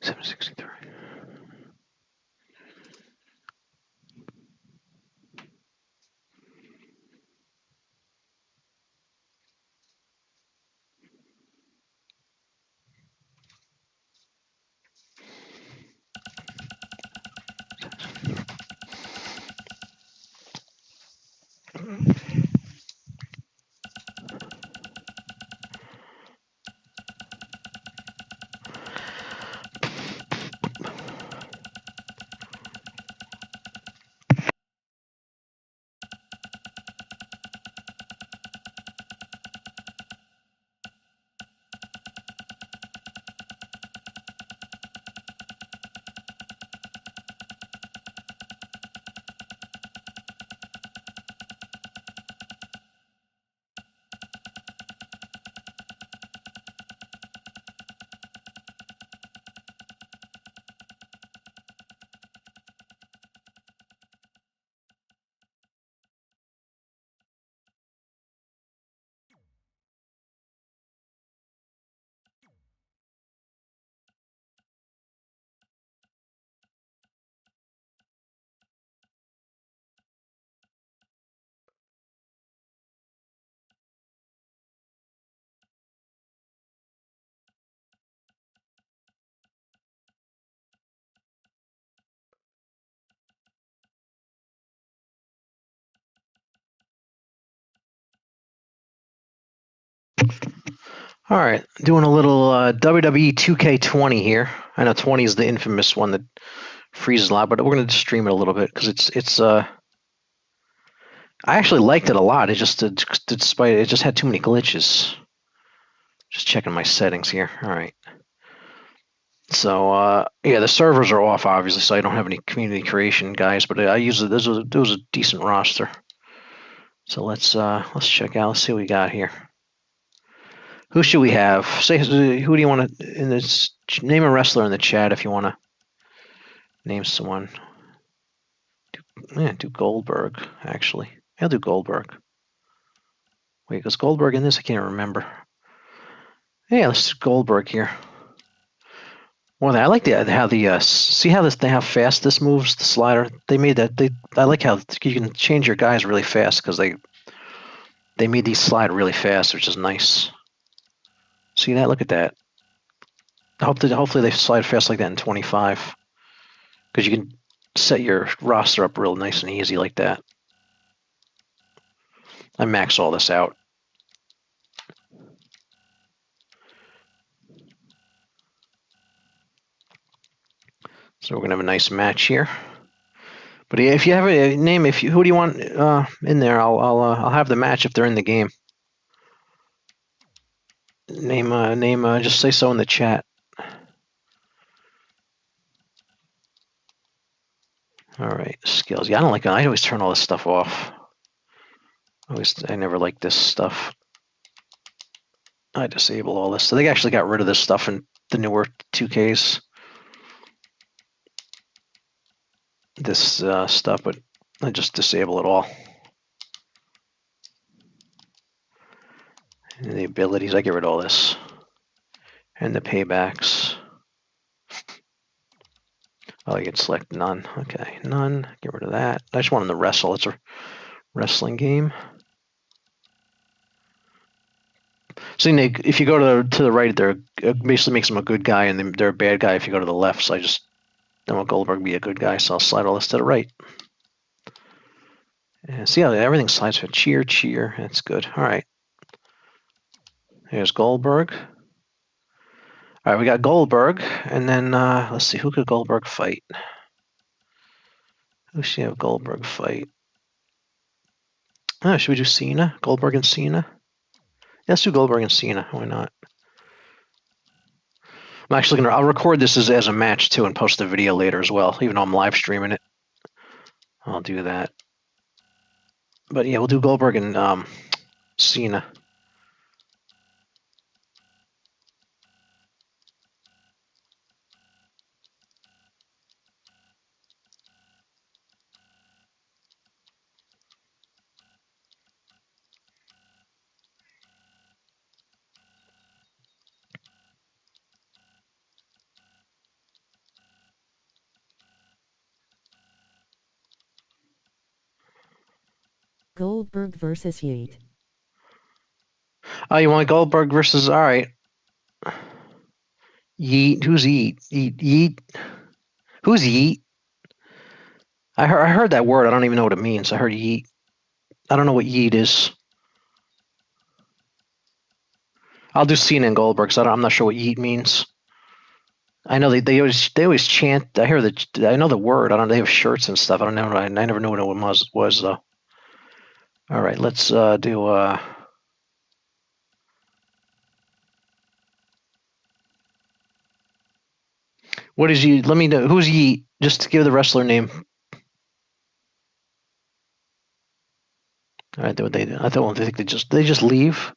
763. All right, doing a little WWE 2K20 here. I know 20 is the infamous one that freezes a lot, but we're going to stream it a little bit because it's. I actually liked it a lot. It just despite it just had too many glitches. Just checking my settings here. All right. So yeah, the servers are off obviously, so I don't have any community creation guys, but I use it. There was a decent roster. So let's check out. Let's see what we got here. Who should we have? Say who do you want to in this? Name a wrestler in the chat if you want to name someone. Do Goldberg actually. I'll do Goldberg. Wait, was Goldberg in this? I can't remember. Yeah, let's do Goldberg here. Well, I like how the see how fast this moves the slider. They made that. I like how you can change your guys really fast because they made these slide really fast, which is nice. See that? Look at that. Hopefully they slide fast like that in 25, because you can set your roster up real nice and easy like that. I max all this out. So we're gonna have a nice match here. But yeah, if you have a name, who do you want in there? I'll have the match if they're in the game. Name. Just say so in the chat. All right, skills. Yeah, I don't like. I always turn all this stuff off. I never like this stuff. I disable all this. So they actually got rid of this stuff in the newer 2Ks. This stuff, but I just disable it all. And the abilities, I get rid of all this. And the paybacks. Oh, you can select none. Okay, none. Get rid of that. I just want them to wrestle. It's a wrestling game. So if you go to the right, it basically makes them a good guy, and they're a bad guy if you go to the left. So I want Goldberg to be a good guy, so I'll slide all this to the right. And see how everything slides for cheer. That's good. All right. Here's Goldberg. All right, we got Goldberg, and then let's see, who could Goldberg fight? Who should have Goldberg fight? Should we do Cena? Goldberg and Cena? Yeah, let's do Goldberg and Cena. Why not? I'll record this as a match too and post the video later as well, even though I'm live streaming it. I'll do that. But yeah, we'll do Goldberg and Cena. Goldberg versus Yeet. Oh, you want Goldberg versus? All right. Yeet. Who's Yeet? Yeet. Who's Yeet? I heard that word. I don't even know what it means. I heard Yeet. I don't know what Yeet is. I'll do Cena and Goldberg. So I'm not sure what Yeet means. I know they always chant. I know the word. I don't. They have shirts and stuff. I don't know. I never knew what it was though. All right. Let's do. What is Yeet? Let me know who's Yeet. Just to give the wrestler name. All right. I thought they think they just leave.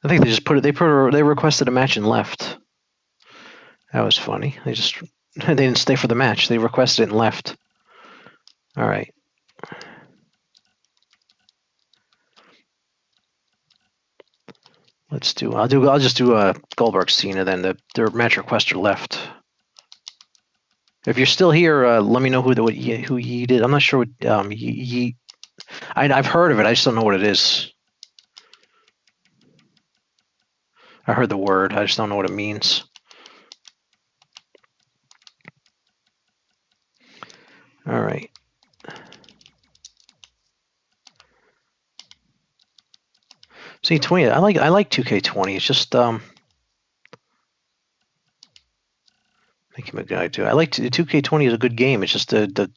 I think they just put it. They requested a match and left. That was funny. They didn't stay for the match. They requested it and left. All right. Let's do. I'll just do Goldberg Cena then. Their match requester left. If you're still here, let me know who Yeet is. I'm not sure what Yeet. I've heard of it. I just don't know what it is. I heard the word. I just don't know what it means. All right. See, 20. I like 2K20. It's just make him a guy too. I like 2K20 is a good game. It's just it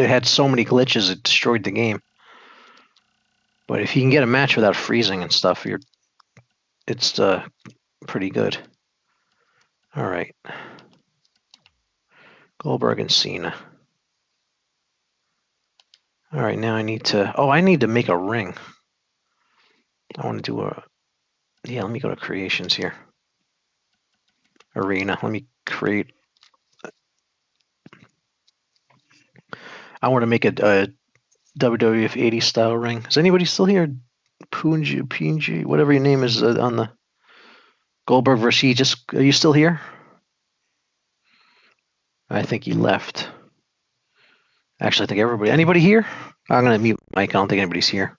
had so many glitches it destroyed the game. But if you can get a match without freezing and stuff, it's pretty good. All right. Goldberg and Cena. All right, now I need to. Oh, I need to make a ring. I want to do a. Yeah, let me go to creations here. Arena. Let me create. I want to make a WWF 80 style ring. Is anybody still here? Punji, whatever your name is on the Goldberg versus. Just are you still here? I think he left. Actually, I think everybody. Anybody here? I'm gonna mute Mike. I don't think anybody's here.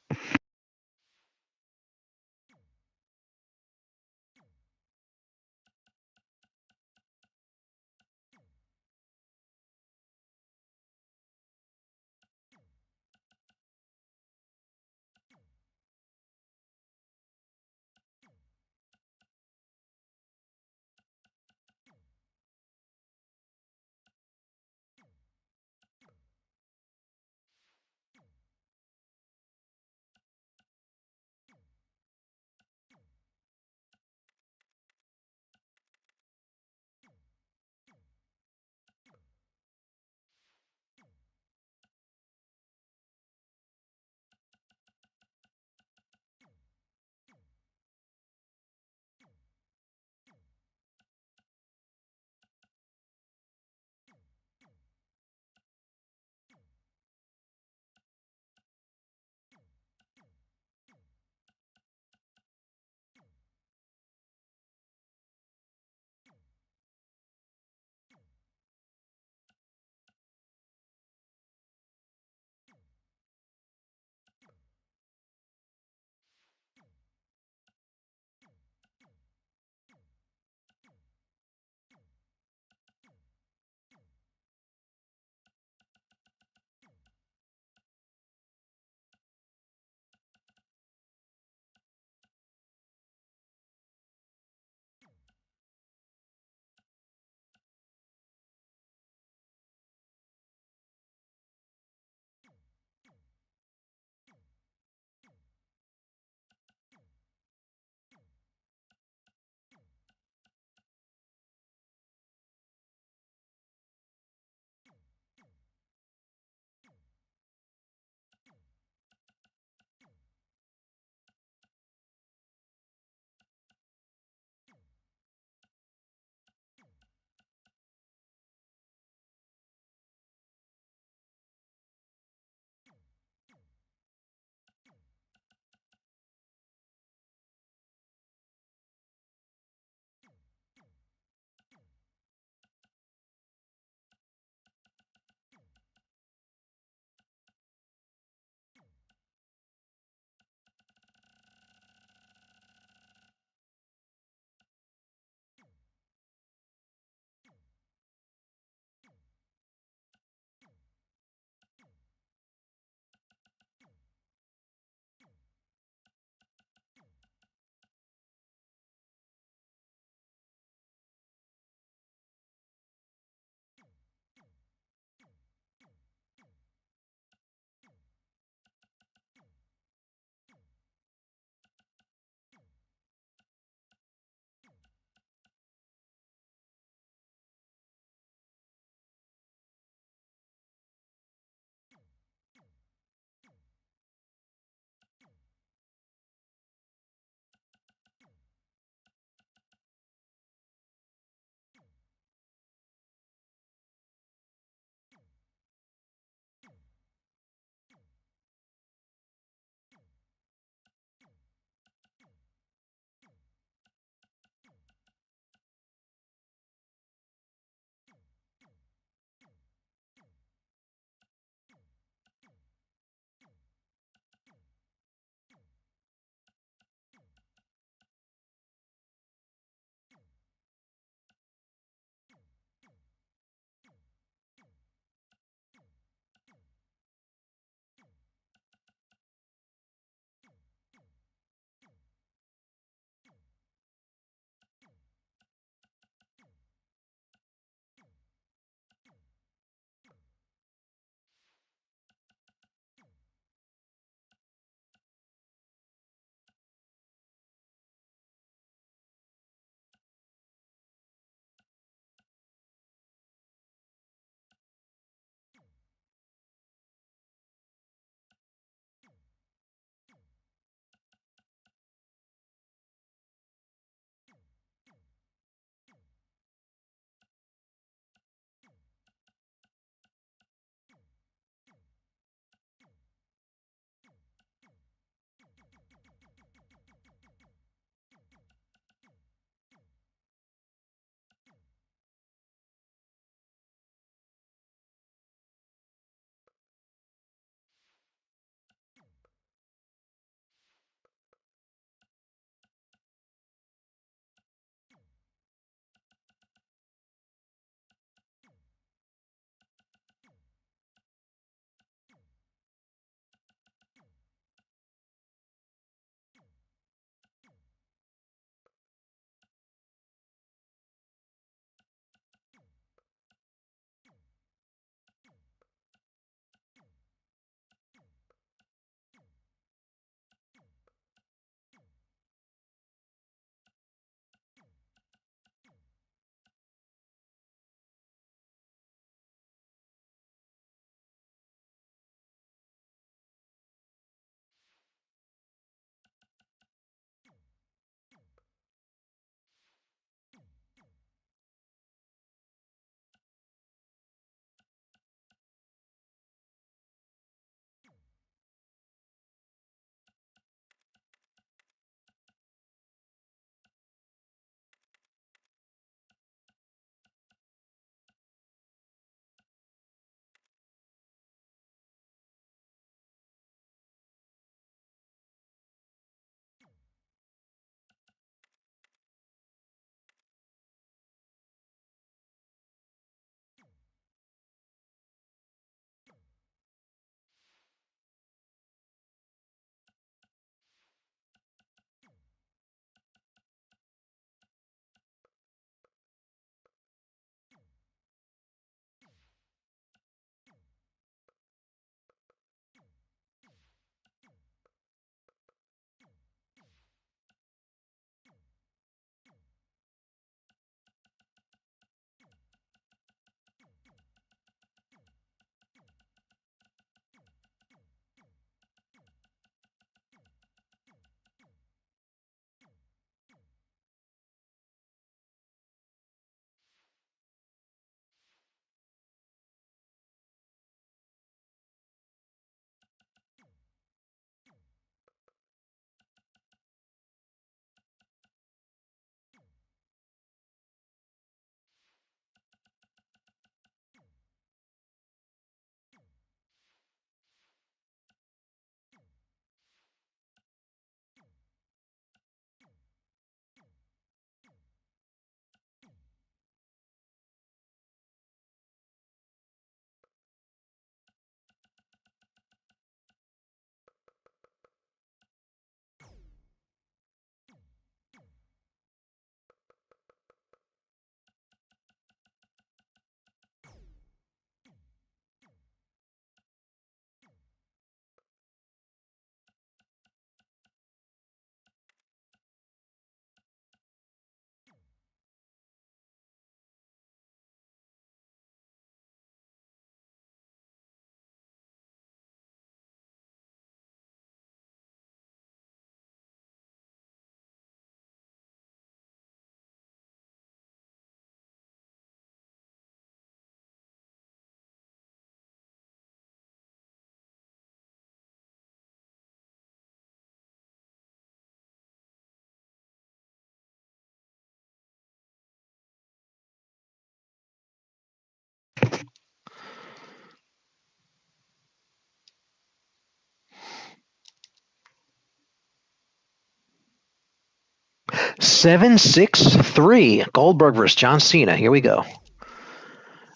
7-6-3. Goldberg versus John Cena. Here we go.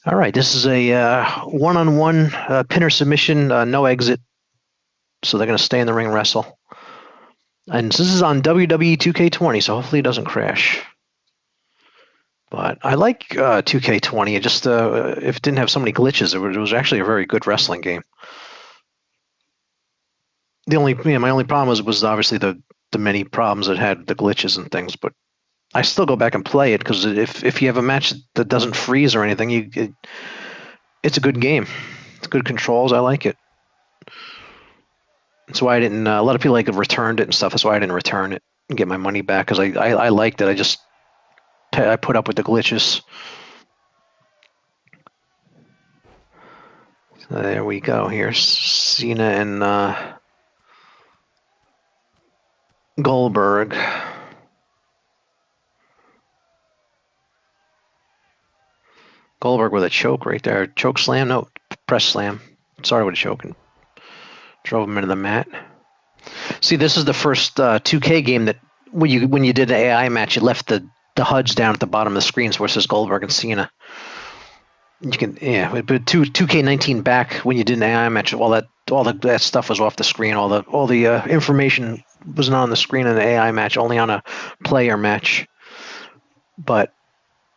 All right, this is a one-on-one pinner submission, no exit. So they're going to stay in the ring and wrestle. And this is on WWE 2K20, so hopefully it doesn't crash. But I like 2K20. It just if it didn't have so many glitches, it was actually a very good wrestling game. My only problem was obviously the many problems it had, the glitches and things. But I still go back and play it because if you have a match that doesn't freeze or anything, it's a good game. It's good controls. I like it. That's why I didn't. A lot of people returned it and stuff. That's why I didn't return it and get my money back because I liked it. I put up with the glitches. So there we go. Here's Cena and Goldberg. Goldberg with a choke right there. Choke slam? No, press slam. Sorry with a choke and drove him into the mat. See, this is the first 2K game that when you did the AI match, you left the HUDs down at the bottom of the screens where it says Goldberg and Cena. You can but 2K19 back when you did an AI match, all that stuff was off the screen. All the information was not on the screen in the AI match, only on a player match. But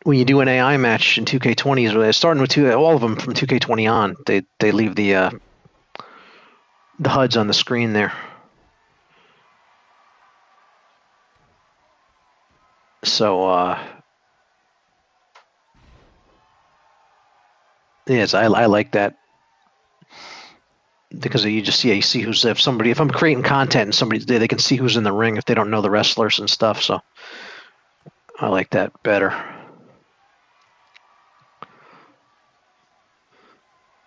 when you do an AI match in 2K20, starting with all of them from 2K20 on, they leave the HUDs on the screen there. So yes, I like that because you see if I'm creating content and somebody's there, they can see who's in the ring if they don't know the wrestlers and stuff. So I like that better.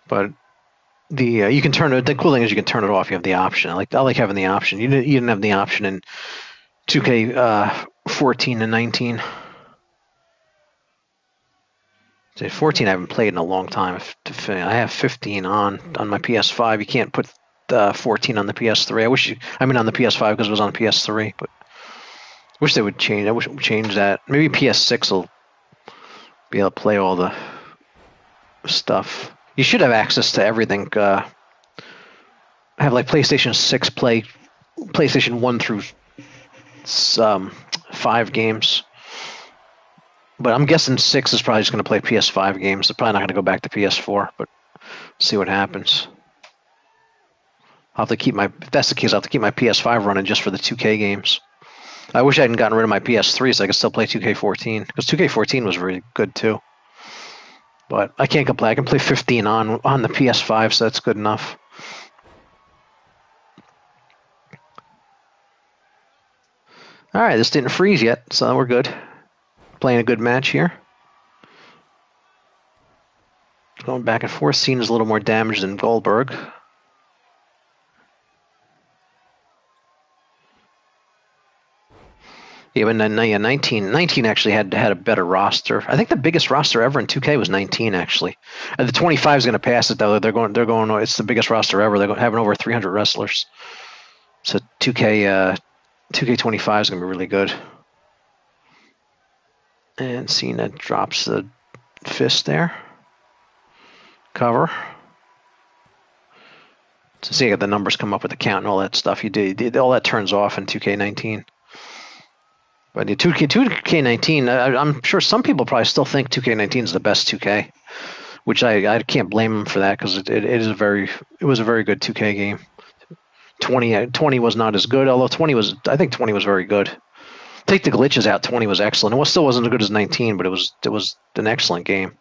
But you can turn it. The cool thing is you can turn it off. You have the option. I like having the option. You didn't have the option in 2K14 and 19. 14 I haven't played in a long time. I have 15 on my PS5. You can't put 14 on the PS3. On the PS5 because it was on PS3. But I wish they would change. I wish it would change that. Maybe PS6 will be able to play all the stuff. You should have access to everything. Have PlayStation 6 play PlayStation 1 through 5 games. But I'm guessing 6 is probably just going to play PS5 games. They're probably not going to go back to PS4, but see what happens. If that's the case, I'll have to keep my PS5 running just for the 2K games. I wish I hadn't gotten rid of my PS3 so I could still play 2K14, because 2K14 was really good too. But I can't complain. I can play 15 on the PS5, so that's good enough. All right, this didn't freeze yet, so we're good. Playing a good match here. Going back and forth. Cena's a little more damaged than Goldberg. Yeah, but 19 actually had a better roster. I think the biggest roster ever in 2K was 19 actually. And the 25 is going to pass it though. They're going. It's the biggest roster ever. They're having over 300 wrestlers. So 2K 25 is going to be really good. And Cena drops the fist there. Cover. So see, the numbers come up with the count and all that stuff. All that turns off in 2K19. But the 2K19, I'm sure some people probably still think 2K19 is the best 2K, which I can't blame them for that because it was a very good 2K game. 20 was not as good, although 20 was very good. Take the glitches out, 20 was excellent. It still wasn't as good as 19, but it was an excellent game.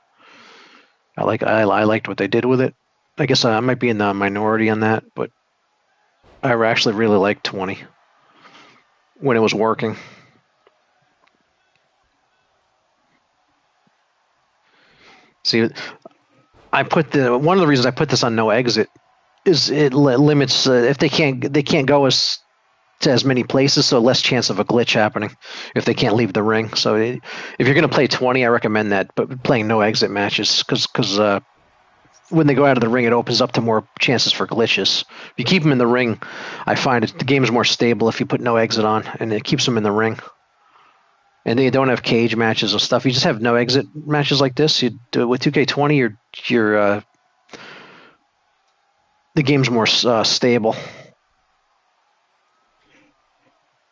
I liked what they did with it. I guess I might be in the minority on that, but I actually really liked 20 when it was working. See, one of the reasons I put this on no exit is it limits if they can't go to as many places, so less chance of a glitch happening if they can't leave the ring. So if you're going to play 20, I recommend that, but playing no exit matches because when they go out of the ring, it opens up to more chances for glitches. If you keep them in the ring, I find the game is more stable if you put no exit on, and it keeps them in the ring. and they don't have cage matches or stuff. You just have no exit matches like this. You do it with 2K20. Your the game's more stable.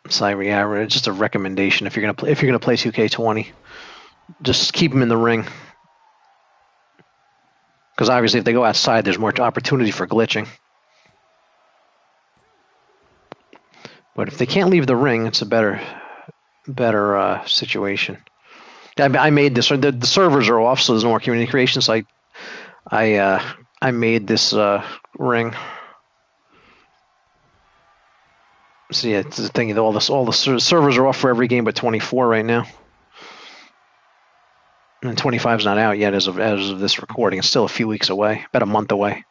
So yeah, just a recommendation if you're gonna play 2K20, just keep them in the ring. Because obviously, if they go outside, there's more opportunity for glitching. But if they can't leave the ring, it's a better situation. I made this. The servers are off, so there's no more community creation. So I made this ring. So yeah, it's the thing. All the servers are off for every game but 24 right now, and 25 is not out yet as of this recording. It's still a few weeks away, about a month away.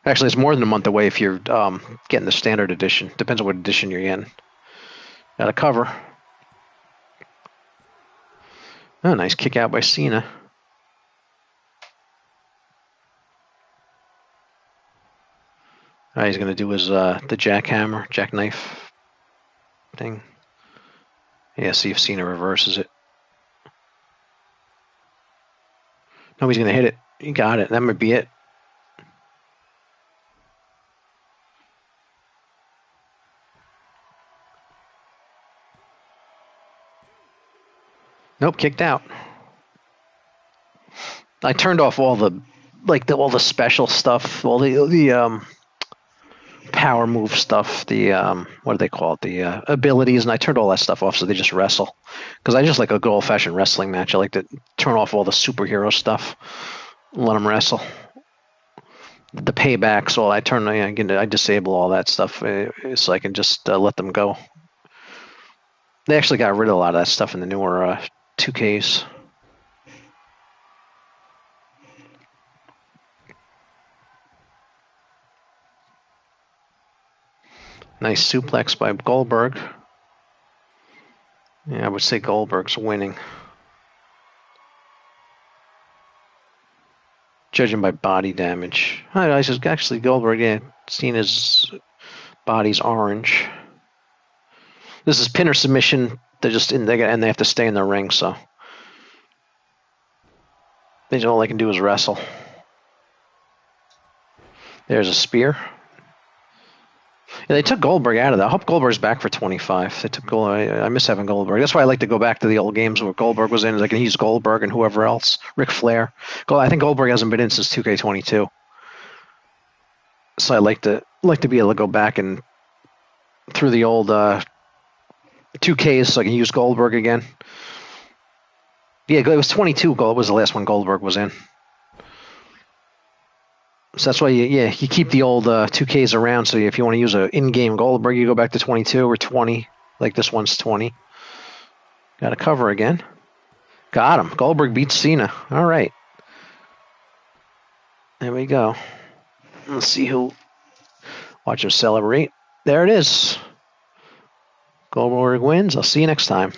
Actually, it's more than a month away if you're getting the standard edition. Depends on what edition you're getting. Got a cover. Oh, nice kick out by Cena. He's going to do his the jackknife thing. Yeah, see if Cena reverses it. No, he's going to hit it. He got it. That might be it. Nope, kicked out. I turned off all the all the special stuff, all the power move stuff, the what do they call it, the abilities, and I turned all that stuff off so they just wrestle. Because I just like a good old fashioned wrestling match. I like to turn off all the superhero stuff, let them wrestle. The paybacks, all I disable all that stuff so I can just let them go. They actually got rid of a lot of that stuff in the newer 2Ks. Nice suplex by Goldberg. Yeah, I would say Goldberg's winning. Judging by body damage. Actually Goldberg, yeah, Cena's body's orange. This is pin or submission. They're just in there and they have to stay in the ring, so all they can do is wrestle. There's a spear. Yeah, they took Goldberg out of that. I hope Goldberg's back for 25. They took Goldberg. I miss having Goldberg. That's why I like to go back to the old games where Goldberg was in. Is I can use Goldberg and whoever else. Ric Flair. I think Goldberg hasn't been in since 2K22. So I like to be able to go back and through the old 2Ks so I can use Goldberg again. Yeah, it was 22. Gold was the last one Goldberg was in. So that's why you keep the old 2Ks around. So if you want to use an in-game Goldberg, you go back to 22 or 20. Like this one's 20. Got a cover again. Got him. Goldberg beats Cena. All right. There we go. Let's see who. Watch him celebrate. There it is. Goldberg wins. I'll see you next time.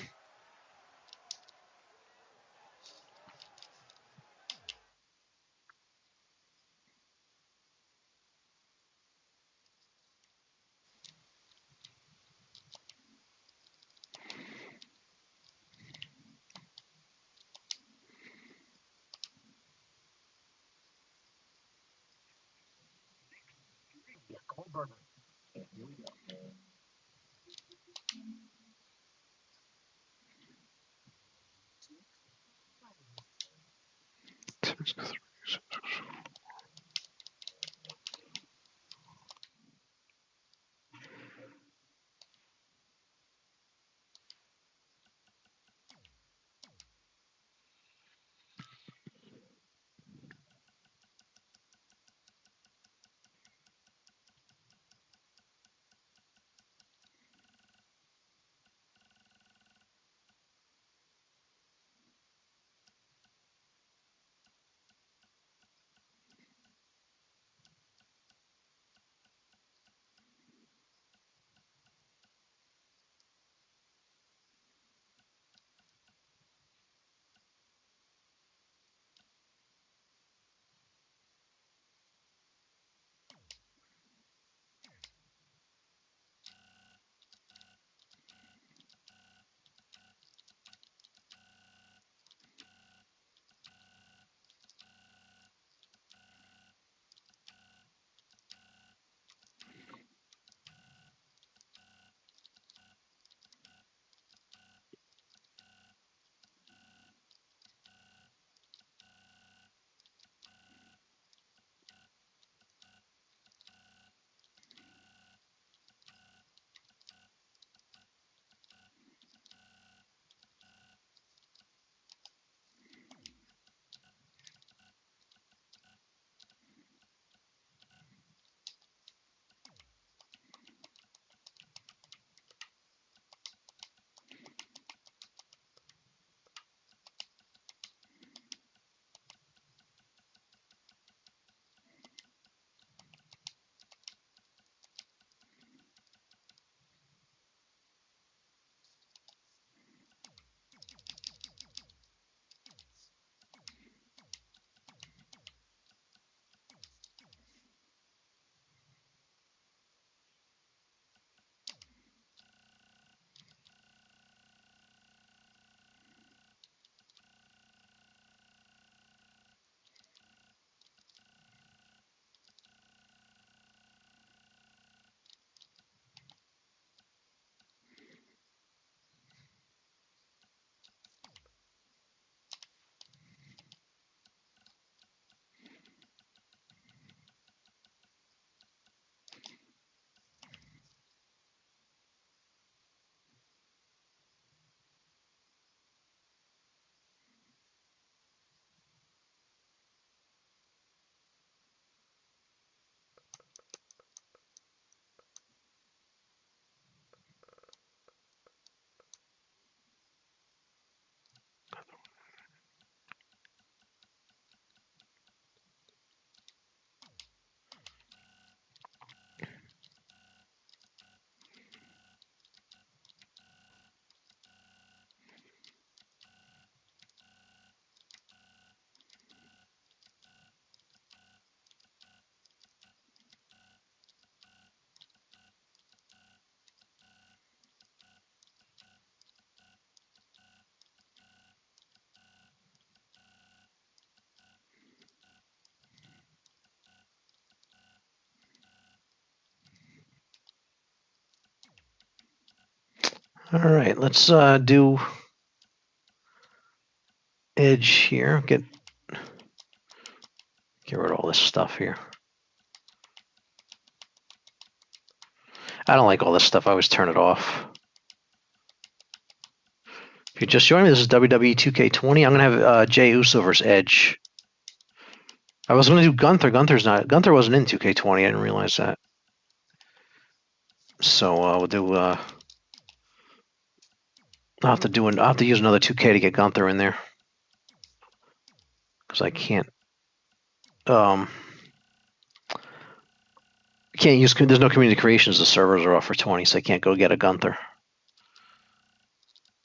All right, let's do Edge here. Get rid of all this stuff here. I don't like all this stuff. I always turn it off. If you're just joining me, this is WWE 2K20. I'm gonna have Jey Uso versus Edge. I was gonna do Gunther. Gunther wasn't in 2K20. I didn't realize that. So we'll do. I'll have to use another 2K to get Gunther in there because I can't. Can't use. There's no community creations. The servers are off for 20, so I can't go get a Gunther.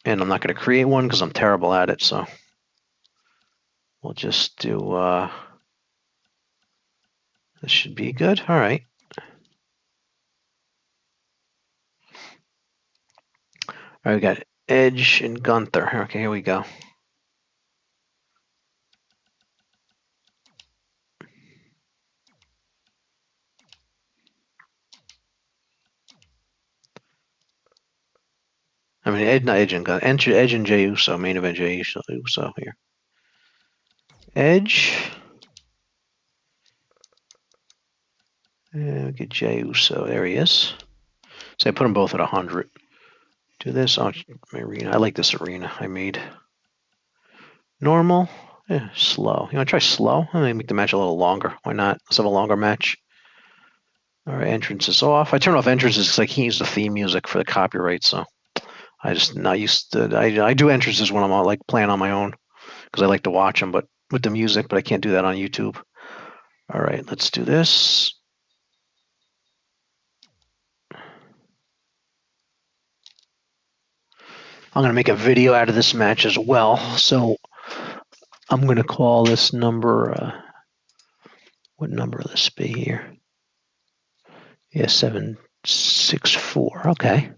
And I'm not going to create one because I'm terrible at it. So we'll just do. This should be good. All right. All right, we got Edge and Gunther. Okay, here we go. I mean, Edge and Gunther. Edge and Jey Uso. Main event Jey Uso here. Edge. And get Jey Uso. There he is. So I put them both at 100. Do this on my arena. I like this arena I made. Normal. Yeah, slow. You want to try slow? I'm going to make the match a little longer. Why not? Let's have a longer match. All right, entrance is off. I turn off entrances because I can't use the theme music for the copyright, so I just not used to. I do entrances when I'm like playing on my own because I like to watch them, but with the music, but I can't do that on YouTube. All right, let's do this. I'm going to make a video out of this match as well, so I'm going to call this number. What number will this be here? Yeah, 764. Okay.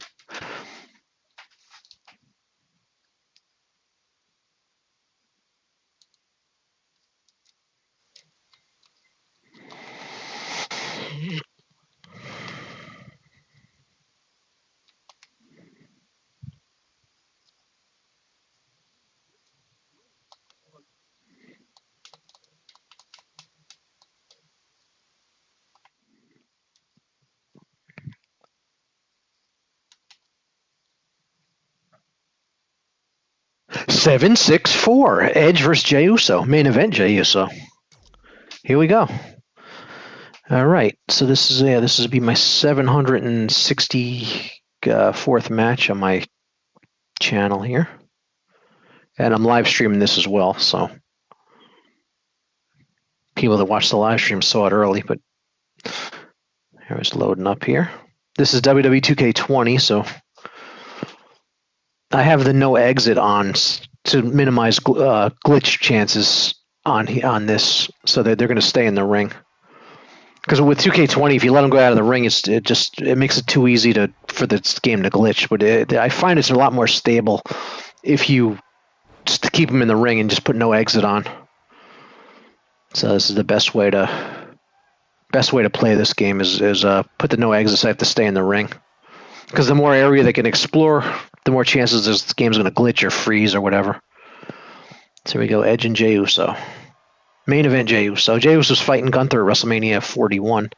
Seven, 6, 4. Edge versus Jey Uso. Main event Jey Uso. Here we go. All right. So this is be my 764th match on my channel here, and I'm live streaming this as well. So people that watch the live stream saw it early, but here it's loading up here. This is WWE 2K20, so I have the no exit on to minimize glitch chances on this, so that they're going to stay in the ring. Because with 2K20, if you let them go out of the ring, it makes it too easy for this game to glitch. But I find it's a lot more stable if you just keep them in the ring and just put no exit on. So this is the best way to play this game is put the no exit, so I have to stay in the ring. Because the more area they can explore, the more chances this game's going to glitch or freeze or whatever. So here we go, Edge and Jey Uso. Main event Jey Uso. Jey Uso's fighting Gunther at WrestleMania 41.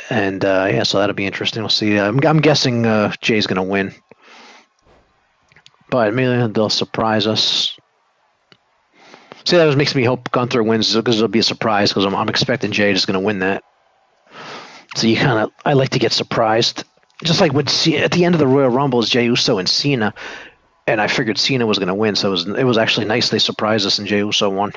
And yeah, so that'll be interesting. We'll see. I'm guessing Jay's going to win. But maybe they'll surprise us. See, that makes me hope Gunther wins because it'll be a surprise because I'm expecting Jay is going to win that. So I like to get surprised. Just like at the end of the Royal Rumble is Jey Uso and Cena, and I figured Cena was going to win, so it was actually nice they surprised us and Jey Uso won.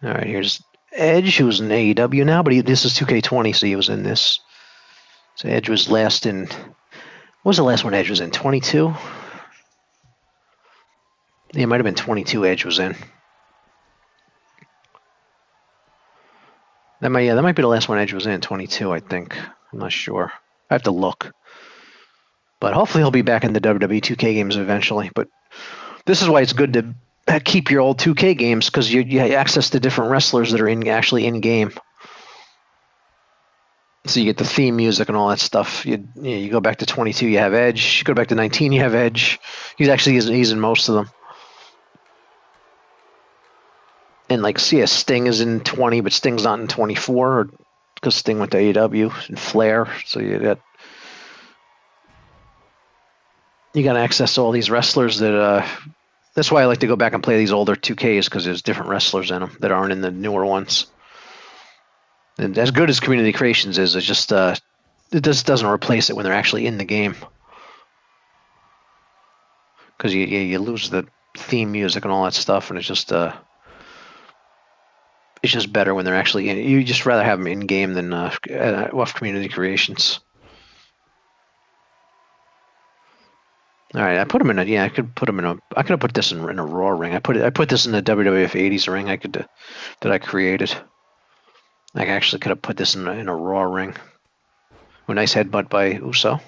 All right, here's Edge, who's in AEW now, but this is 2K20, so he was in this. So Edge was last in. What was the last one Edge was in? 22? Yeah, it might have been 22 Edge was in. That might be the last one Edge was in, 22, I think. I'm not sure. I have to look. But hopefully he'll be back in the WWE 2K games eventually. But this is why it's good to keep your old 2K games, because you access to different wrestlers that are actually in game. So you get the theme music and all that stuff. You go back to 22, you have Edge. You go back to 19, you have Edge. He's in most of them. And like, see, Sting is in 20, but Sting's not in 24 because Sting went to AEW and Flair. So you got access to all these wrestlers that. That's why I like to go back and play these older 2Ks because there's different wrestlers in them that aren't in the newer ones. And as good as Community Creations is, it just doesn't replace it when they're actually in the game. Because you lose the theme music and all that stuff, and it's just better when they're actually in. You just rather have them in game than off Community Creations. All right, I put them in a. Yeah, I could put them in a. I could have put this in a Raw ring. I put this in the WWF 80s ring. That I created. I actually could have put this in a Raw ring. A nice headbutt by Uso.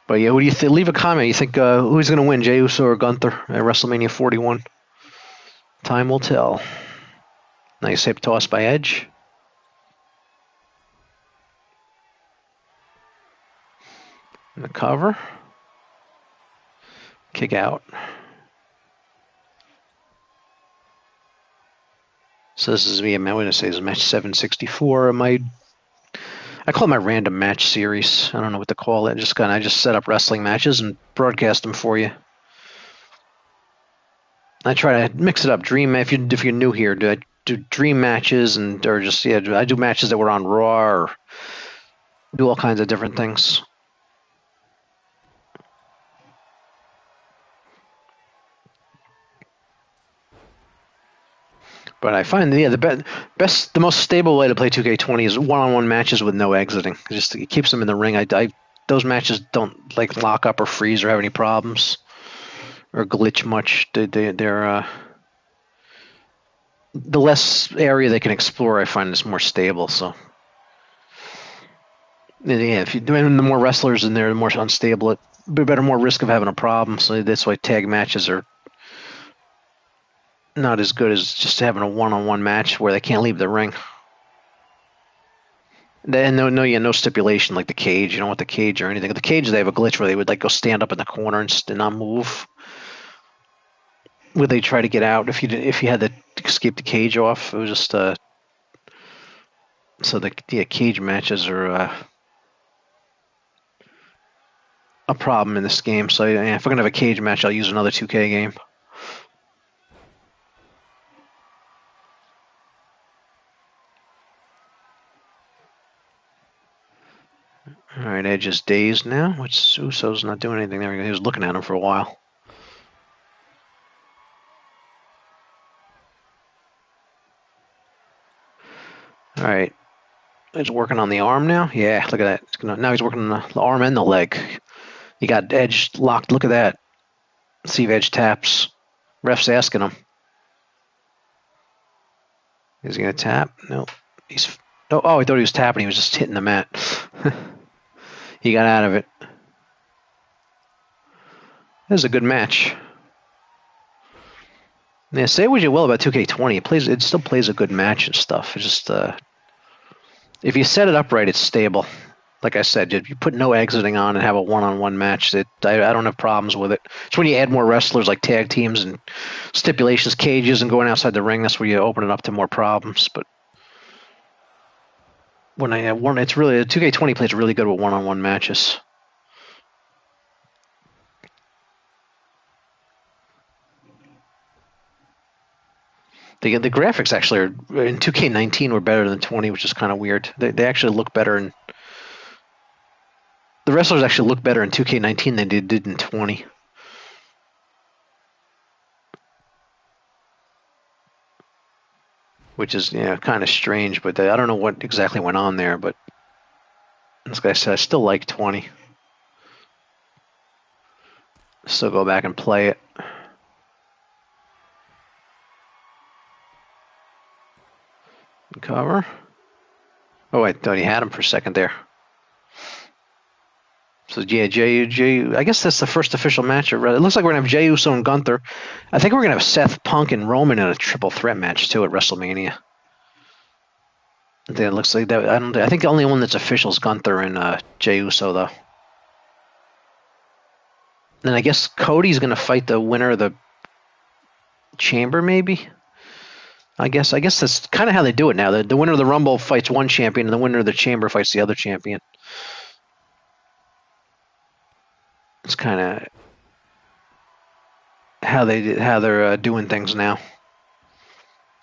But yeah, what do you think? Leave a comment. You think who's going to win, Jey Uso or Gunther at WrestleMania 41? Time will tell. Nice hip toss by Edge. And the cover. Kick out. So this is me. I'm going to say this is match 764. I call it my random match series. I don't know what to call it. I just set up wrestling matches and broadcast them for you. I try to mix it up. If you're new here, do I do dream matches do I do matches that were on Raw or do all kinds of different things. But I find the most stable way to play 2K20 is one-on-one matches with no exiting. It keeps them in the ring. Those matches don't like lock up or freeze or have any problems or glitch much. They're the less area they can explore, I find is more stable. So yeah, if you the more wrestlers in there, the more unstable it. Better, more risk of having a problem. So that's why tag matches are not as good as just having a one-on-one match where they can't leave the ring. And no stipulation like the cage. You don't want the cage or anything. The cage, they have a glitch where they would like go stand up in the corner and not move. Would they try to get out if you had to escape the cage off? It was just so the cage matches are a problem in this game. So if we're gonna have a cage match, I'll use another 2K game. All right, Edge is dazed now. Uso's not doing anything there. He was looking at him for a while. All right. He's working on the arm now. Yeah, look at that. Now he's working on the arm and the leg. He got Edge locked. Look at that. See if Edge taps. Ref's asking him. Is he going to tap? No. I thought he was tapping. He was just hitting the mat. He got out of it. This is a good match. Yeah, say what you will about 2K20. It still plays a good match and stuff. It's just if you set it up right, it's stable. Like I said, you put no exiting on and have a one-on-one match. I don't have problems with it. It's when you add more wrestlers like tag teams and stipulations, cages, and going outside the ring. That's where you open it up to more problems. But when I have one, 2K20 plays really good with one-on-one matches. The graphics actually are in 2K19 were better than 20, which is kind of weird. They actually look better in the wrestlers actually look better in 2K19 than they did in 20. Which is kind of strange, but I don't know what exactly went on there. But this guy said I still like 20. Still go back and play it. Cover. Oh, I thought he had him for a second there. So yeah, Jey. I guess that's the first official match. It looks like we're gonna have Jey Uso and Gunther. I think we're gonna have Seth, Punk, and Roman in a triple threat match too at WrestleMania. It looks like that. I think the only one that's official is Gunther and Jey Uso though. And I guess Cody's gonna fight the winner of the Chamber, maybe. I guess that's kind of how they do it now. The winner of the Rumble fights one champion, and the winner of the Chamber fights the other champion. It's kind of how they're doing things now.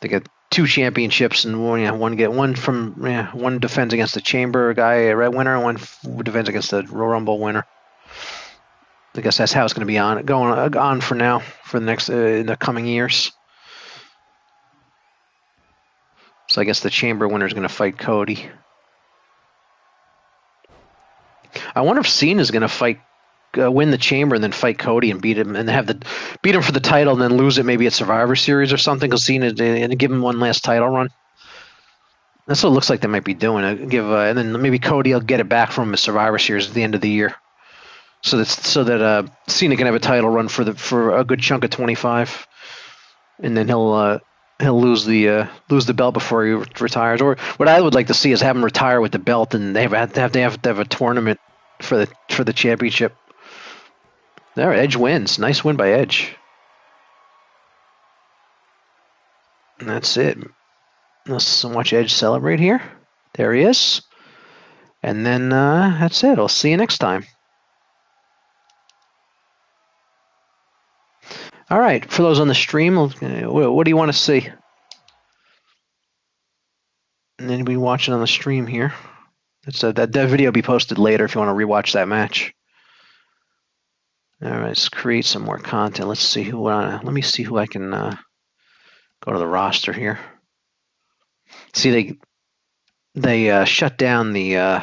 They get two championships, and one defends against the Chamber guy, red winner, and one defends against the Royal Rumble winner. I guess that's how it's going to be going on for now for the next in the coming years. So I guess the Chamber winner is going to fight Cody. I wonder if Cena's going to win the Chamber and then fight Cody and beat him and beat him for the title and then lose it maybe at Survivor Series or something because Cena and give him one last title run. That's what it looks like they might be doing. And then maybe Cody will get it back from his Survivor Series at the end of the year, so that Cena can have a title run for a good chunk of 25, and then he'll lose the belt before he retires. Or what I would like to see is have him retire with the belt, and they have to have a tournament for the championship. There, Edge wins. Nice win by Edge. And that's it. Let's watch Edge celebrate here. There he is. And then that's it. I'll see you next time. All right. For those on the stream, what do you want to see? And anybody watching on the stream here? That video will be posted later if you want to rewatch that match. All right, let's create some more content. Let's see let me see who I can go to the roster here. See, they shut down the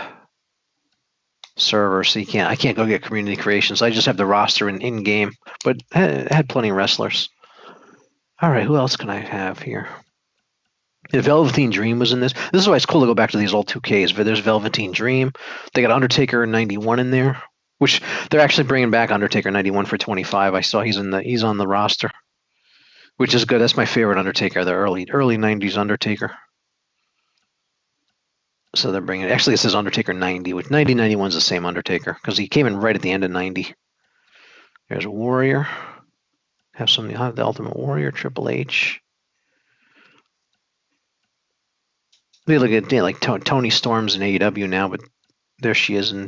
server, so I can't go get community creations. I just have the roster in game, but had plenty of wrestlers. All right, who else can I have here? The Velveteen Dream was in this. This is why it's cool to go back to these old 2Ks. But there's Velveteen Dream. They got Undertaker 91 in there, which they're actually bringing back Undertaker 91 for 25. I saw he's on the roster, which is good. That's my favorite Undertaker, the early 90s Undertaker. So they're bringing. Actually, it says Undertaker 90, which 91 is the same Undertaker because he came in right at the end of 90. There's Warrior. Have the Ultimate Warrior, Triple H. They look at like Tony Storm's in AEW now, but there she is in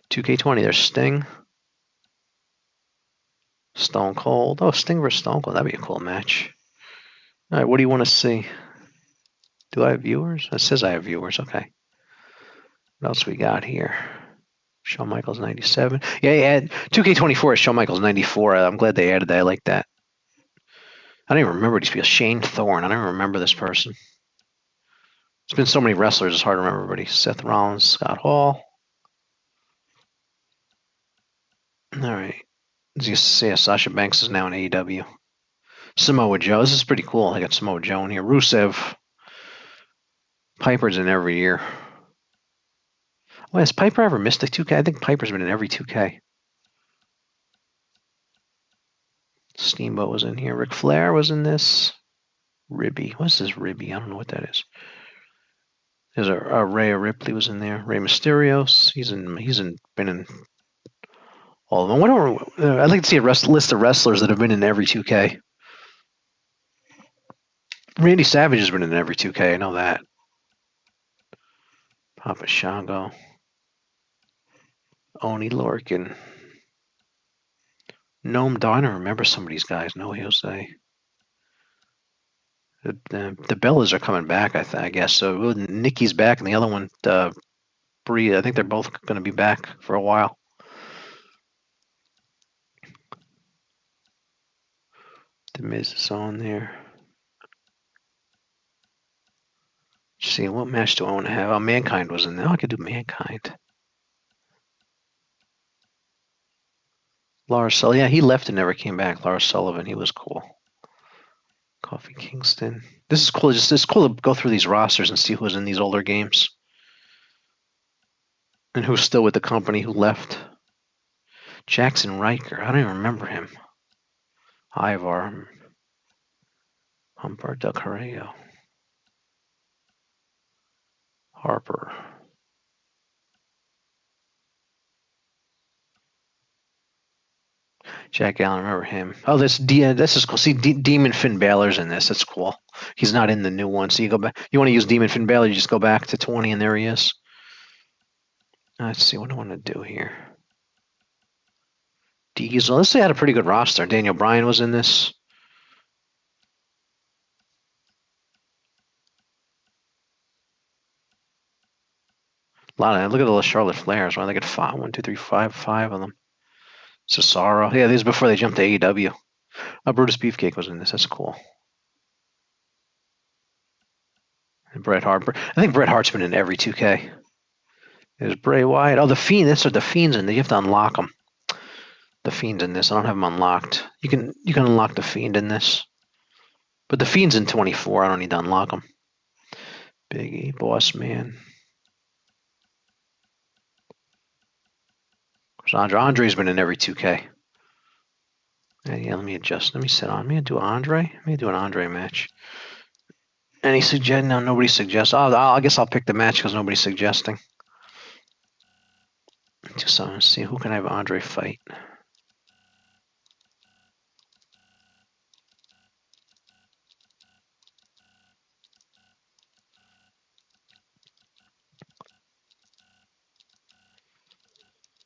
2K20. There's Sting, Stone Cold. Oh, Sting versus Stone Cold. That'd be a cool match. All right, what do you want to see? Do I have viewers? It says I have viewers. Okay. What else we got here? Shawn Michaels 97. Yeah, 2K24 is Shawn Michaels 94. I'm glad they added that. I like that. I don't even remember these people. Shane Thorne. I don't even remember this person. There's been so many wrestlers, it's hard to remember everybody. Seth Rollins, Scott Hall. All right. As you see, Sasha Banks is now in AEW. Samoa Joe. This is pretty cool. I got Samoa Joe in here. Rusev. Piper's in every year. Well, has Piper ever missed a 2K? I think Piper's been in every 2K. Steamboat was in here. Ric Flair was in this. Ribby. What's this Ribby? I don't know what that is. There's a Rhea Ripley was in there. Rey Mysterios. Been in all of them. I'd like to see a list of wrestlers that have been in every 2K. Randy Savage has been in every 2K. I know that. Papa Shango. Oni Lorcan. Noam Dar. I don't remember some of these guys. No Jose. The Bellas are coming back, I guess. So Nikki's back, and the other one, Brie. I think they're both going to be back for a while. The Miz is on there. Let's see, what match do I want to have? Oh, Mankind was in there. Oh, I could do Mankind. Lars Sullivan. Yeah, he left and never came back. Lars Sullivan. He was cool. Kofi Kingston. This is cool. It's cool to go through these rosters and see who's in these older games. And who's still with the company, who left. Jackson Riker. I don't even remember him. Ivar. Humber Del Correo. Harper. Jack Allen, remember him? Oh, this is cool. See, Demon Finn Balor's in this. That's cool. He's not in the new one, so you go back. You want to use Demon Finn Balor? You just go back to 20, and there he is. Let's see what do I want to do here. Diesel. This had a pretty good roster. Daniel Bryan was in this. A lot of look at all the Charlotte Flairs. Why they get five? 1, 2, 3, 5 of them. Cesaro. Yeah, these is before they jumped to AEW. Brutus Beefcake was in this. That's cool. And Bret Hart. I think Bret Hart's been in every 2K. There's Bray Wyatt. Oh, the Fiend. This are the Fiends in there. You have to unlock them. The Fiend's in this. I don't have them unlocked. You can unlock the Fiend in this. But the Fiend's in 24. I don't need to unlock them. Biggie, Boss Man. Andre's been in every 2K. Yeah, let me adjust. Let me set on. I'm gonna do Andre. I'm gonna do an Andre match. Any suggest? No, nobody suggests. I guess I'll pick the match because nobody's suggesting. Just let's see who can I have Andre fight.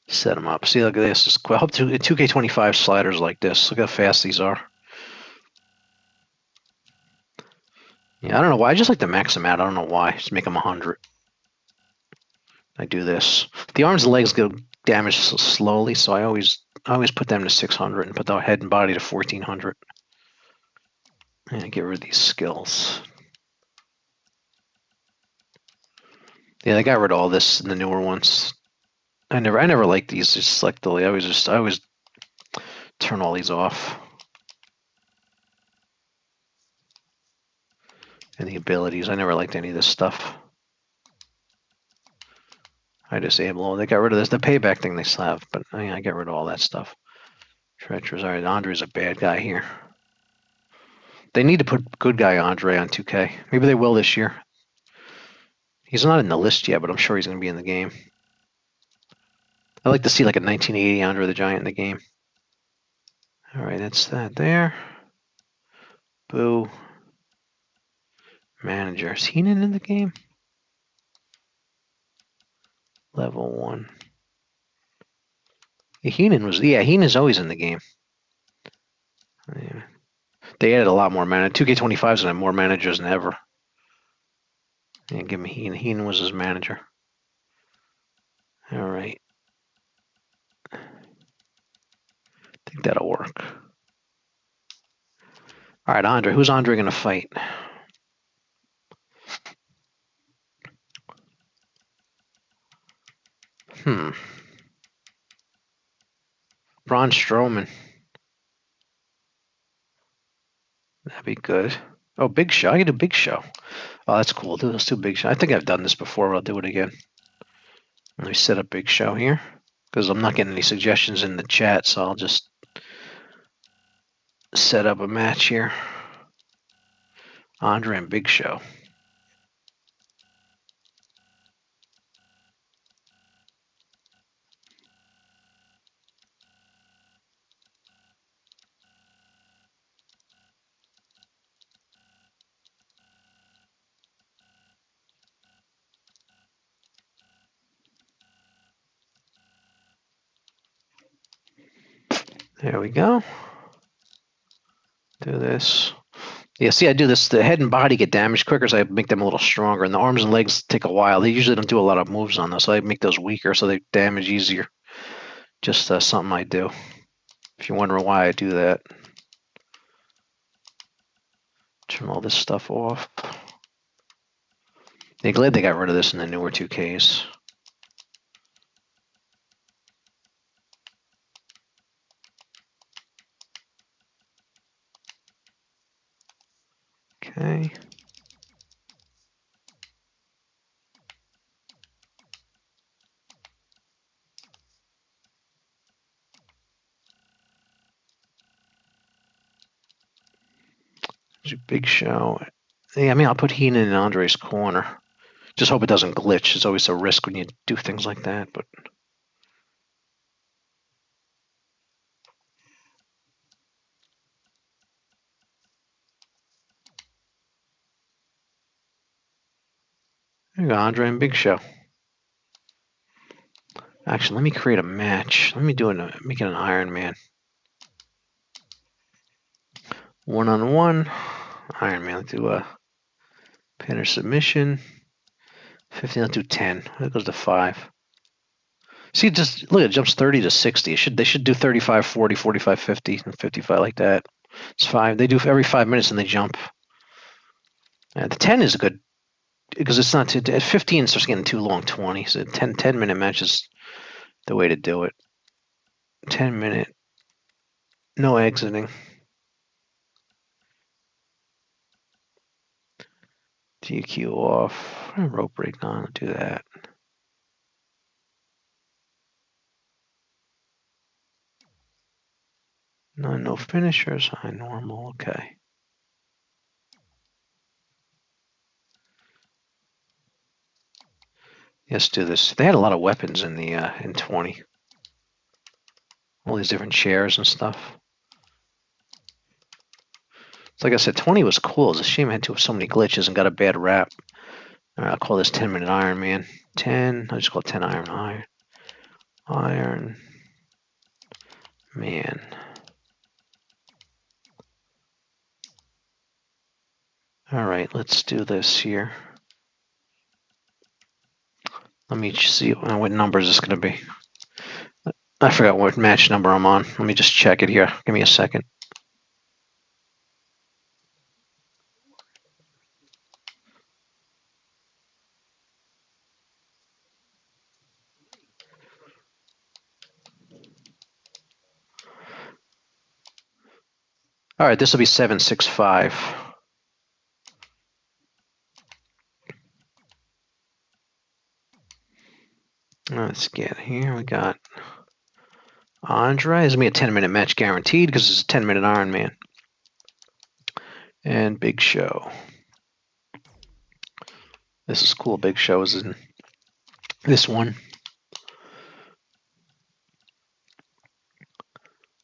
Set them up. See, look at this. I hope 2K25 sliders like this. Look how fast these are. Yeah, I don't know why. I just like to max them out. I don't know why. Just make them 100. I do this. The arms and legs get damaged slowly, so I always put them to 600 and put the head and body to 1400. And get rid of these skills. Yeah, they got rid of all this in the newer ones. I never liked these. Just like I always turn all these off. And the abilities. I never liked any of this stuff. I disable all. They got rid of this. The payback thing they still have, but I get rid of all that stuff. Treacherous. All right, Andre's a bad guy here. They need to put good guy Andre on 2K. Maybe they will this year. He's not in the list yet, but I'm sure he's going to be in the game. I'd like to see like a 1980 Andre the Giant in the game. All right, that's that there. Boo. Manager. Is Heenan in the game? Level 1. Yeah, Heenan's always in the game. Yeah. They added a lot more managers. 2K25's going to have more managers than ever. Yeah, give me Heenan. Heenan was his manager. All right. I think that'll work. All right, Andre. Who's Andre going to fight? Braun Strowman. That'd be good. Oh, Big Show. I can do Big Show. Oh, that's cool. Let's do Big Show. I think I've done this before, but I'll do it again. Let me set up Big Show here because I'm not getting any suggestions in the chat, so I'll just set up a match here. Andre and Big Show. There we go. Do this. Yeah, see, I do this. The head and body get damaged quicker, so I make them a little stronger. And the arms and legs take a while. They usually don't do a lot of moves on those, so I make those weaker so they damage easier. Just something I do. If you're wondering why I do that. Turn all this stuff off. Yeah, glad they got rid of this in the newer 2Ks. Okay. Big Show. Yeah, I mean, I'll put Heenan in Andre's corner. Just hope it doesn't glitch. It's always a risk when you do things like that. But there you go, Andre and Big Show. Actually, let me create a match. Let me make it an Iron Man. 1-on-1. Iron Man. Let's do a pinner submission. 15. Let's do 10. That goes to 5. See, just look, it jumps 30 to 60. They should do 35, 40, 45, 50, and 55 like that. It's 5. They do every 5 minutes and they jump. The 10 is a good because it's not too. At 15 it starts getting too long. 20. So 10-minute match is the way to do it. 10-minute. No exiting. GQ off. Rope break on. Do that. No finishers. High normal. Okay. Let's do this. They had a lot of weapons in the in 20. All these different chairs and stuff. Like I said, 20 was cool. It's a shame it had to have so many glitches and got a bad rap. All right, I'll call this 10-minute Iron Man. 10. I'll just call it 10 Iron Man. All right, let's do this here. Let me see what number is this going to be. I forgot what match number I'm on. Let me just check it here. Give me a second. All right, this will be 765. Let's get here. We got Andre. This is going to be a 10-minute match guaranteed because it's a 10-minute Iron Man. And Big Show. This is cool. Big Show is in this one.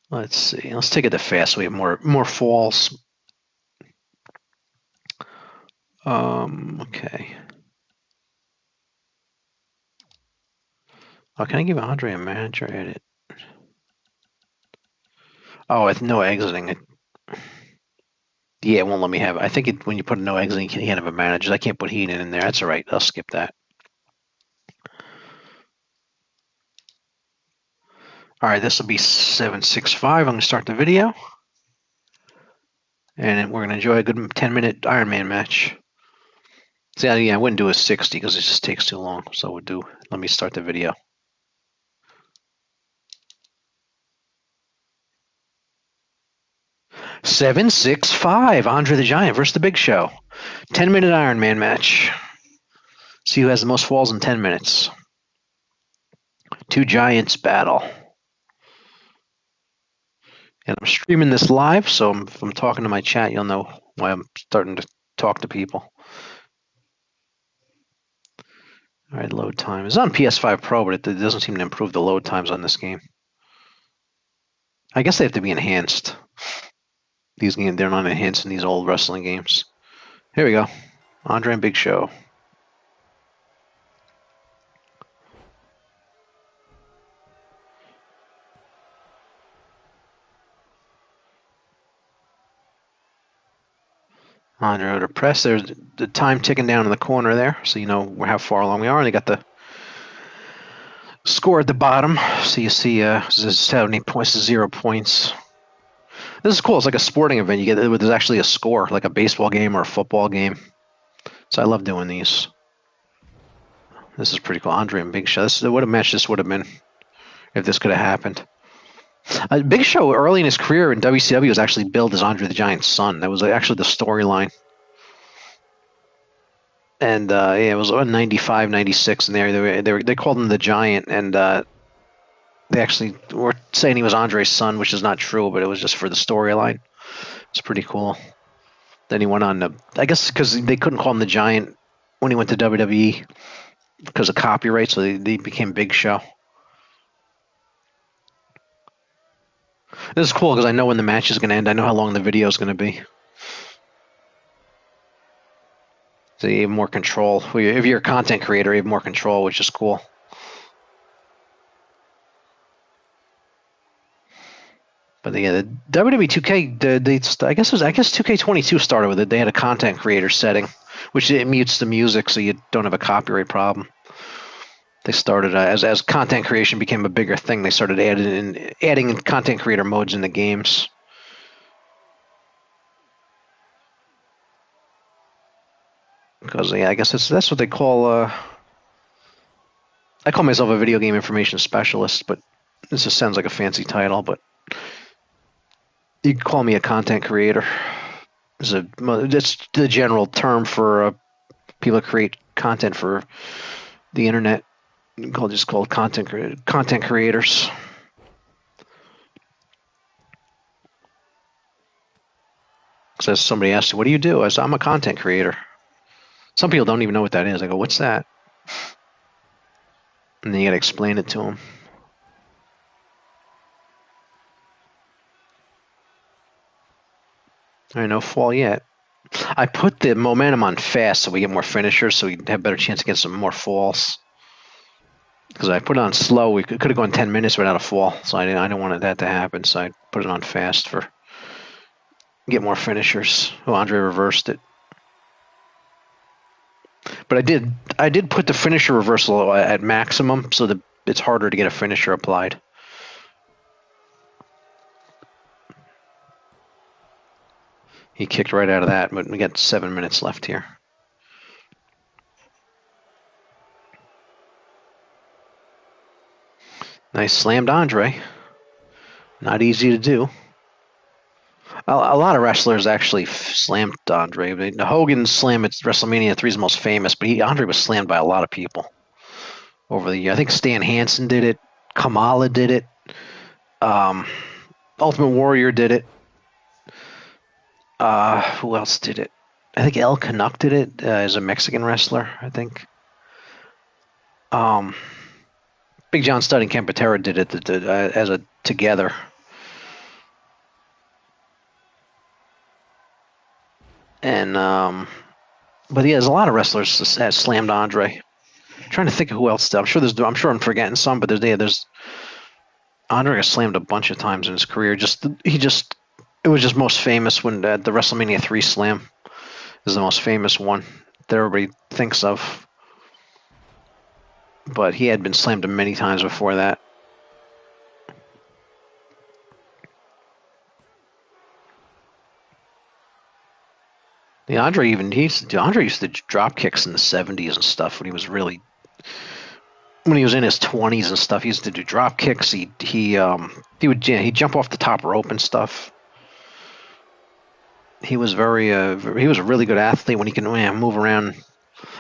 Let's see. Let's take it to fast. We have more falls. Okay. Oh, can I give Andre a manager edit? Oh, with no exiting. Yeah, it won't let me have it. I think when you put a no exiting, you can't have a manager. I can't put Heenan in there. That's all right. I'll skip that. All right, this will be 765. I'm going to start the video. And we're going to enjoy a good 10-minute Iron Man match. See, yeah, I wouldn't do a 60 because it just takes too long. So let me start the video. Seven, 6, 5. Andre the Giant versus the Big Show. 10-minute Iron Man match. See who has the most falls in 10 minutes. Two giants battle. And I'm streaming this live, so if I'm talking to my chat, you'll know why I'm starting to talk to people. All right, load time. It's on PS5 Pro, but it doesn't seem to improve the load times on this game. I guess they have to be enhanced. These games, they're not enhanced in these old wrestling games. Here we go. Andre and Big Show. Andre to press. There's the time ticking down in the corner there, so you know how far along we are. And they got the score at the bottom, so you see 70 points to 0 points. This is cool. It's like a sporting event. There's actually a score, like a baseball game or a football game. So I love doing these. This is pretty cool. Andre and Big Show. What a match this would have been if this could have happened. Big Show early in his career in WCW was actually billed as Andre the Giant's son. That was actually the storyline. And yeah, it was 95, 96 in there. They called him the Giant, and they actually were saying he was Andre's son, which is not true, but it was just for the storyline. It's pretty cool. Then he went on to, I guess, because they couldn't call him the Giant when he went to WWE because of copyright, so they became Big Show. This is cool because I know when the match is going to end. I know how long the video is going to be. So you have more control. If you're a content creator, you have more control, which is cool. But yeah, the WWE 2K, I guess 2K22 started with it. They had a content creator setting, which it mutes the music so you don't have a copyright problem. They started as content creation became a bigger thing. They started adding content creator modes in the games. Because yeah, I guess that's what they call. I call myself a video game information specialist, but this just sounds like a fancy title. But you can call me a content creator. It's the general term for people that create content for the internet. Just called content creators. Because somebody asked you, "What do you do?" I said, "I'm a content creator." Some people don't even know what that is. I go, "What's that?" And then you got to explain it to them. I know fall yet. I put the momentum on fast so we get more finishers, so we have a better chance to get some more falls. Because I put it on slow, we could have gone 10 minutes without a fall, so I didn't want that to happen. So I put it on fast for get more finishers. Oh, Andre reversed it, but I did put the finisher reversal at maximum so that it's harder to get a finisher applied. He kicked right out of that, but we got 7 minutes left here. Nice slammed Andre. Not easy to do. A lot of wrestlers actually slammed Andre. Hogan's slam at WrestleMania 3 is the most famous, but Andre was slammed by a lot of people over the year. I think Stan Hansen did it. Kamala did it. Ultimate Warrior did it. Who else did it? I think El Canuck did it as a Mexican wrestler, I think. Big John Studd and Ken Patera did it as a together. And but yeah, there's a lot of wrestlers that slammed Andre. I'm trying to think of who else did. I'm sure I'm forgetting some, but there's Andre got slammed a bunch of times in his career. It was just most famous when the WrestleMania 3 slam is the most famous one that everybody thinks of. But he had been slammed many times before that. Yeah, Andre used to drop kicks in the 70s and stuff when he was in his 20s and stuff. He used to do drop kicks. He'd jump off the top rope and stuff. He was he was a really good athlete when he can move around.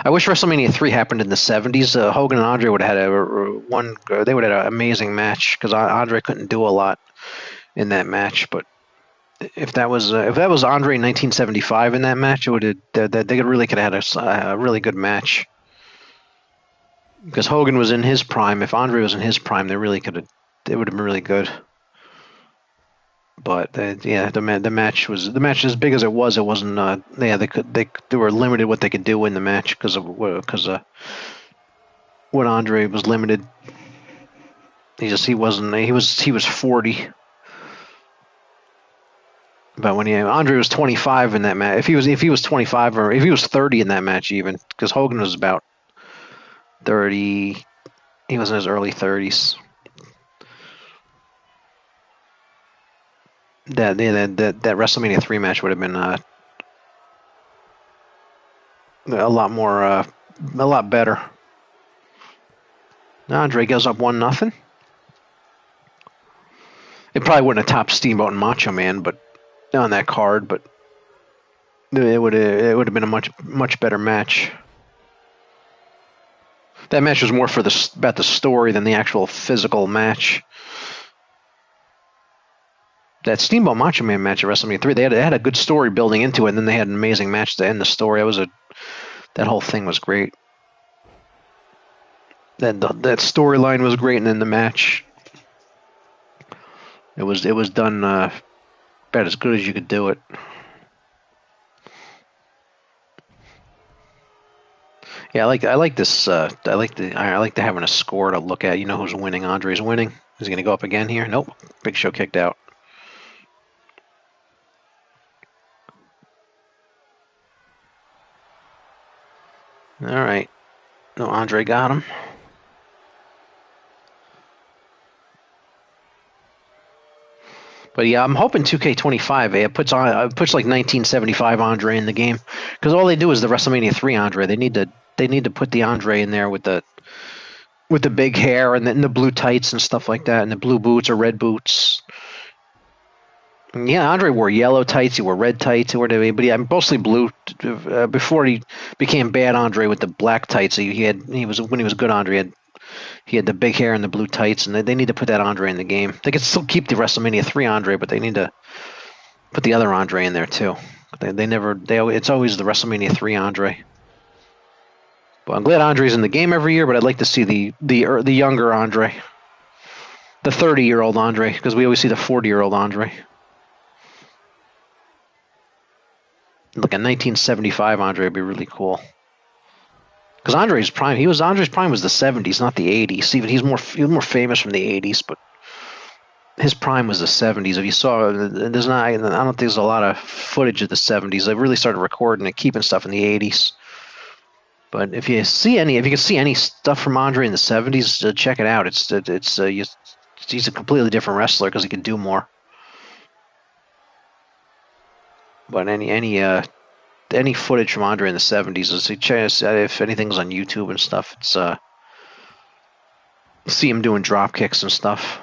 I wish WrestleMania 3 happened in the 70s. Hogan and Andre would have had they would have had an amazing match because Andre couldn't do a lot in that match. But if that was Andre in 1975 in that match, they could have had a really good match. Because Hogan was in his prime. If Andre was in his prime, it would have been really good. But the match as big as it was. It wasn't. They were limited what they could do in the match because when Andre was limited. He was 40. But when Andre was 25 in that match, if he was 25 or if he was 30 in that match, even because Hogan was about 30, he was in his early 30s. That WrestleMania 3 match would have been a lot better. Andre goes up 1-0. It probably wouldn't have topped Steamboat and Macho Man, but on that card, but it would have been a much better match. That match was more about the story than the actual physical match. That Steamboat Macho Man match at WrestleMania 3, they had a good story building into it, and then they had an amazing match to end the story. That whole thing was great. That storyline was great, and then the match. It was done about as good as you could do it. Yeah, I like this. I like the having a score to look at. You know who's winning? Andre's winning. Is he going to go up again here? Nope. Big Show kicked out. All right. No, Andre got him. But yeah, I'm hoping 2K25 puts like 1975 Andre in the game, because all they do is the WrestleMania 3 Andre. They need to put the Andre in there with the big hair and the blue tights and stuff like that, and the blue boots or red boots. And yeah, Andre wore yellow tights. He wore red tights. He wore but yeah, mostly blue. Before he became bad Andre with the black tights, he was when he was good Andre. He had the big hair and the blue tights, and they need to put that Andre in the game. They could still keep the WrestleMania 3 Andre, but they need to put the other Andre in there too. It's always the WrestleMania 3 Andre. But I'm glad Andre's in the game every year, but I'd like to see the younger Andre, the 30-year-old Andre, because we always see the 40-year-old Andre. Like a 1975 Andre would be really cool. Because Andre's prime was the 70s, not the 80s. Even he was more famous from the 80s, but his prime was the 70s. If you saw, I don't think there's a lot of footage of the 70s. They really started recording and keeping stuff in the 80s. But if you can see any stuff from Andre in the 70s, check it out. He's a completely different wrestler because he can do more. But any footage from Andre in the 70s, if anything's on YouTube and stuff, it's see him doing drop kicks and stuff.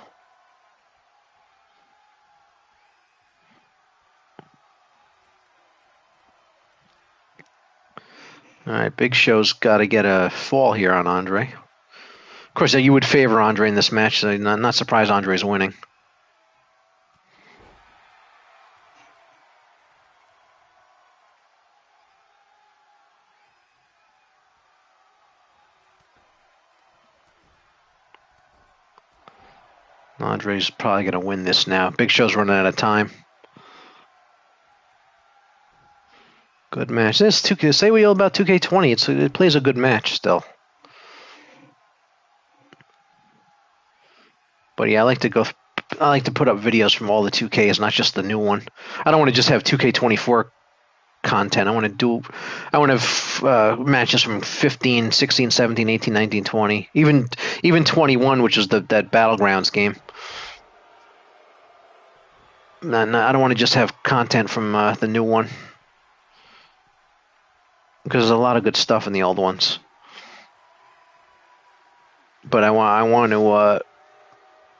All right, Big Show's got to get a fall here on Andre. Of course, you would favor Andre in this match, so not surprised Andre's winning. Andre's probably going to win this now. Big Show's running out of time. Good match. This 2K. Say what you all about 2K20. It plays a good match still. But yeah, I like to put up videos from all the 2Ks, not just the new one. I don't want to just have 2K24 content. I want to have matches from 15, 16, 17, 18, 19, 20, even 21, which is that Battlegrounds game. I don't want to just have content from the new one, because there's a lot of good stuff in the old ones. But I want to.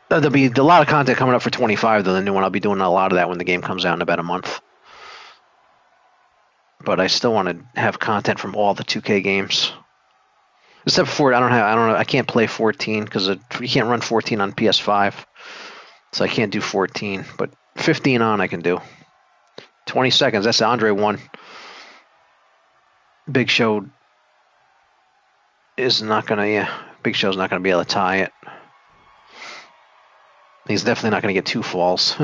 There'll be a lot of content coming up for 25, though, the new one. I'll be doing a lot of that when the game comes out in about a month. But I still want to have content from all the 2K games. Except for I can't play 14 because you can't run 14 on PS5. So I can't do 14, but 15 on I can do. 20 seconds, that's Andre won. Big Show is not going to, Big Show's not going to be able to tie it. He's definitely not going to get 2 falls.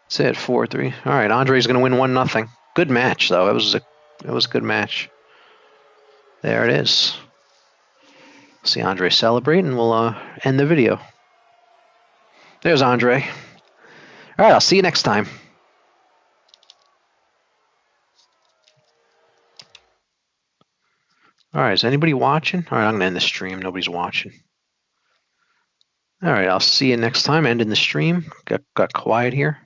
That's it, 4-3. All right, Andre's going to win 1-0. Good match, though. It was a good match. There it is. See Andre celebrate, and we'll end the video. There's Andre. All right, I'll see you next time. All right, is anybody watching? All right, I'm going to end the stream. Nobody's watching. All right, I'll see you next time. Ending the stream. Got quiet here.